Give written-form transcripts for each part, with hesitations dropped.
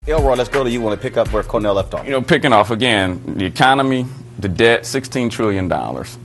Elroy, let's go to you. Want to pick up where Cornell left off? You know, picking off again, the economy, the debt, $16 trillion.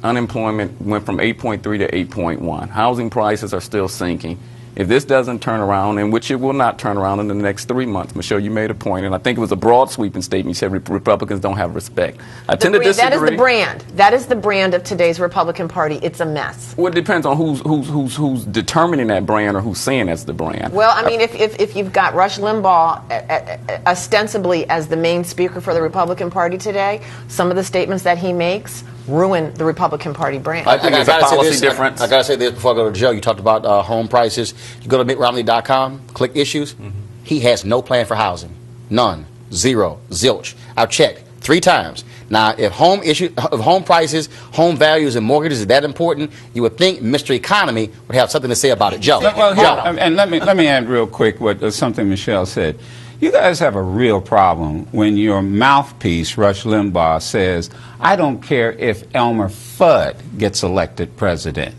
Unemployment went from 8.3 to 8.1. Housing prices are still sinking. If this doesn't turn around, and which it will not turn around in the next 3 months, Michelle, you made a point, and I think it was a broad sweeping statement. You said Republicans don't have respect. I tend to disagree. That is the brand. That is the brand of today's Republican Party. It's a mess. Well, it depends on who's determining that brand or who's saying that's the brand. Well, I mean, if you've got Rush Limbaugh ostensibly as the main speaker for the Republican Party today, some of the statements that he makes ruin the Republican Party brand. I think there's a policy difference. I got to say this before I go to Joe. You talked about home prices. You go to mittromney.com, click issues. He has no plan for housing. None. Zero. Zilch. I've checked 3 times. Now, if home prices, home values, and mortgages is that important, you would think Mr. Economy would have something to say about it. Joe. Well, and let me add real quick what something Michelle said. You guys have a real problem when your mouthpiece, Rush Limbaugh, says, I don't care if Elmer Fudd gets elected president.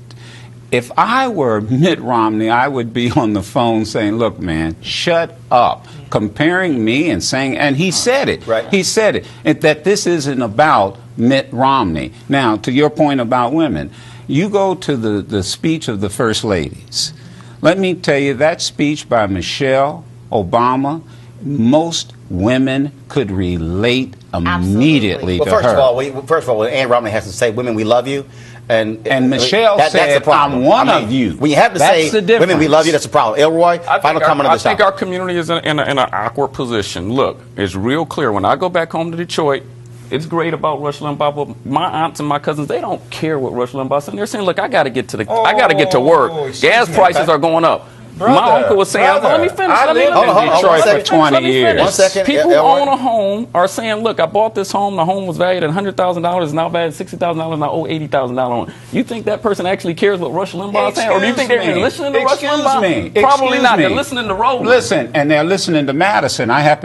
If I were Mitt Romney, I would be on the phone saying, look, man, shut up. Comparing me and saying, and he said it. Right. He said it, that this isn't about Mitt Romney. Now, to your point about women, you go to the speech of the First Ladies. Let me tell you, that speech by Michelle Obama, most women could relate immediately to her. First of all, Ann Romney has to say, women, we love you. And Michelle said, I'm one of you. When you have to say, women, we love you, that's a problem. Elroy, final comment on this. I think our community is in an awkward position. Look, it's real clear. When I go back home to Detroit, it's great about Rush Limbaugh, but my aunts and my cousins, they don't care what Rush Limbaugh said. They're saying, look, I got to get to work. Gas prices are going up. My uncle was saying, let me finish. I lived in Detroit for 20 years. 1 second. People who own a home are saying, look, I bought this home. The home was valued at $100,000. It's now valued at $60,000. Now owe $80,000. You think that person actually cares what Rush Limbaugh is saying? Or do you think they're listening to Rush Limbaugh? Probably not. They're listening to Roland. Listen, and they're listening to Madison. I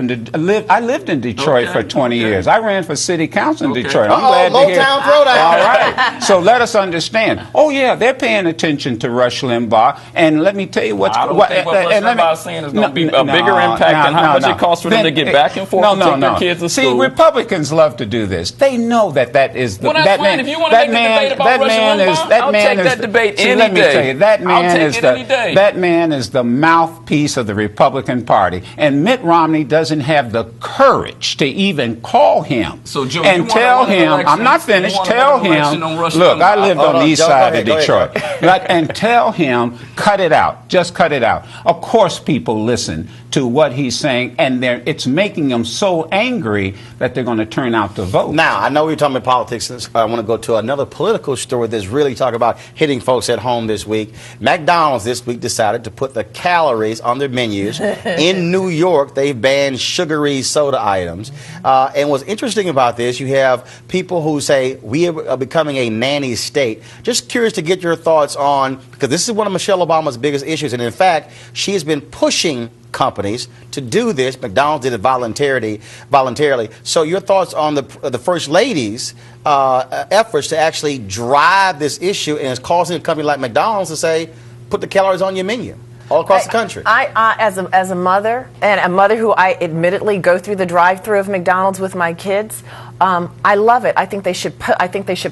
lived in Detroit for 20 years. I ran for city council in Detroit. I'm glad to hear. Motown Throwdown. All right. So let us understand. Oh, yeah, they're paying attention to Rush Limbaugh. And let me tell you what Rush Limbaugh saying is going to be a bigger impact than how much it costs for them to get back and forth to take their kids to school. See, Republicans love to do this. They know that is the... Well, that's fine. If you want to make a debate about Rush Limbaugh, I'll take that debate any day. Let me tell you, that man is the mouthpiece of the Republican Party. And Mitt Romney doesn't have the courage to even call him and tell him, I'm not finished, tell him, look, I lived on the east side of Detroit. And tell him, cut it out. Just cut it out. Of course people listen to what he's saying, and it's making them so angry that they're going to turn out to vote. Now, I know we're talking about politics. I want to go to another political story that's really talking about hitting folks at home this week. McDonald's this week decided to put the calories on their menus. In New York, they banned sugary soda items. And what's interesting about this, you have people who say we are becoming a nanny state. Just curious to get your thoughts on, because this is one of Michelle Obama's biggest issues, and in fact, she has been pushing companies to do this. McDonald's did it voluntarily. So your thoughts on the First Lady's efforts to actually drive this issue, and it's causing a company like McDonald's to say, put the calories on your menu all across the country. As a mother, and a mother who I admittedly go through the drive-through of McDonald's with my kids, I love it. I think they should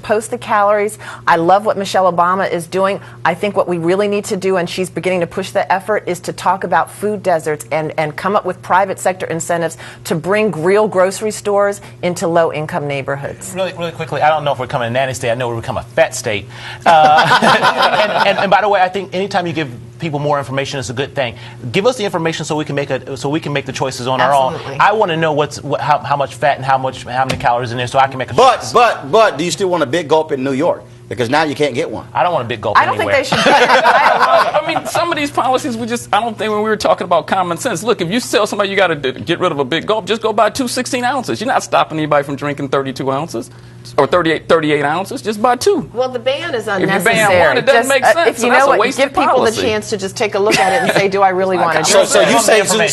post the calories. I love what Michelle Obama is doing. I think what we really need to do, and she's beginning to push the effort, is to talk about food deserts and come up with private sector incentives to bring real grocery stores into low-income neighborhoods. Really quickly, I don't know if we're becoming a nanny state. I know we're becoming a fat state. And by the way, I think anytime you give people more information is a good thing. Give us the information so we can make the choices on our own. I want to know how much fat and how many calories in there, so I can make a choice. But do you still want a big gulp in New York? Because now you can't get one. I don't want a big gulp anywhere. I don't think they should. I mean, some of these policies, I don't think when we were talking about common sense. Look, if you tell somebody you got to get rid of a big gulp, just go buy 2 16 ounces. You're not stopping anybody from drinking 32 ounces or 38 ounces. Just buy 2. Well, the ban is unnecessary. If you ban one, it doesn't make sense. If you know what, give people the chance to just take a look at it and say, do I really want to do it? So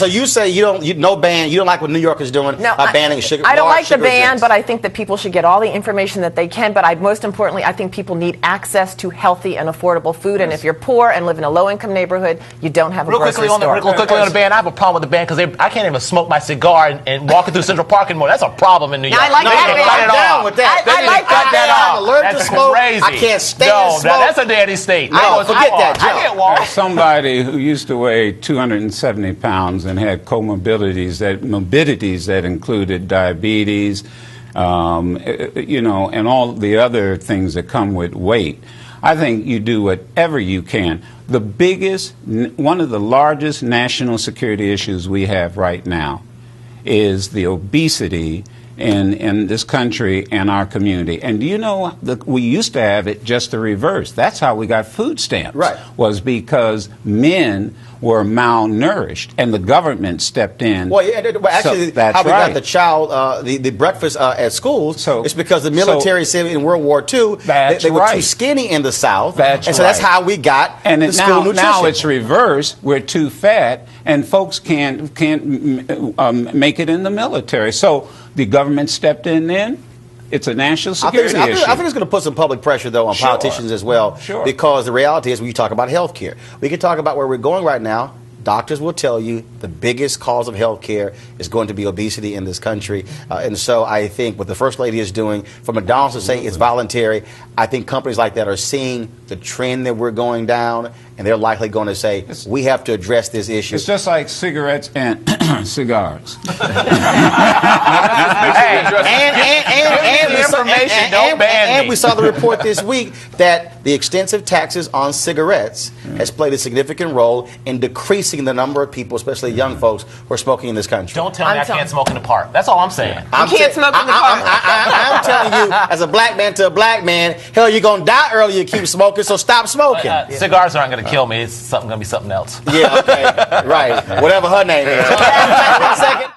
you say you don't like what New York is doing by banning sugar. I don't like the ban, but I think that people should get all the information that they can. But most importantly, I think people people need access to healthy and affordable food. And if you're poor and live in a low-income neighborhood, you don't have a grocery store. Real quickly on the ban, I have a problem with the ban because I can't even smoke my cigar and walking through Central Park anymore. That's a problem in New York. I like that. I'm down with that. I like that. I'm allergic to smoke. Crazy. I can't stand smoke. That's a daddy state. No, forget that, Joe. I can't walk. Somebody who used to weigh 270 pounds and had comorbidities that included diabetes, and all the other things that come with weight. I think you do whatever you can. One of the largest national security issues we have right now is the obesity in this country and our community. And we used to have it just the reverse. That's how we got food stamps. Right. Was because men were malnourished and the government stepped in. Well, actually, that's how we right. got the child, the breakfast at schools, it's because the military said in World War II, they were too skinny in the South. That's that's how we got the school nutrition. Now it's reversed. We're too fat, and folks can't make it in the military. So the government stepped in then. It's a national security issue. I think it's going to put some public pressure, though, on politicians as well. Sure. Because the reality is, when you talk about health care, we can talk about where we're going right now. Doctors will tell you the biggest cause of health care is going to be obesity in this country. And so I think what the First Lady is doing, for McDonald's to say it's voluntary, I think companies like that are seeing the trend that we're going down, and they're likely going to say, we have to address this issue. It's just like cigarettes and cigars. And we saw the report this week that the extensive taxes on cigarettes has played a significant role in decreasing the number of people, especially young folks, who are smoking in this country. Don't tell me I can't smoke in the park. That's all I'm saying. You can't smoke in the park. I'm telling you, as a black man to a black man, hell, you're going to die early if you keep smoking, so stop smoking. Cigars aren't going to kill me. It's going to be something else. Yeah, okay. Right. Whatever her name is. 1 second.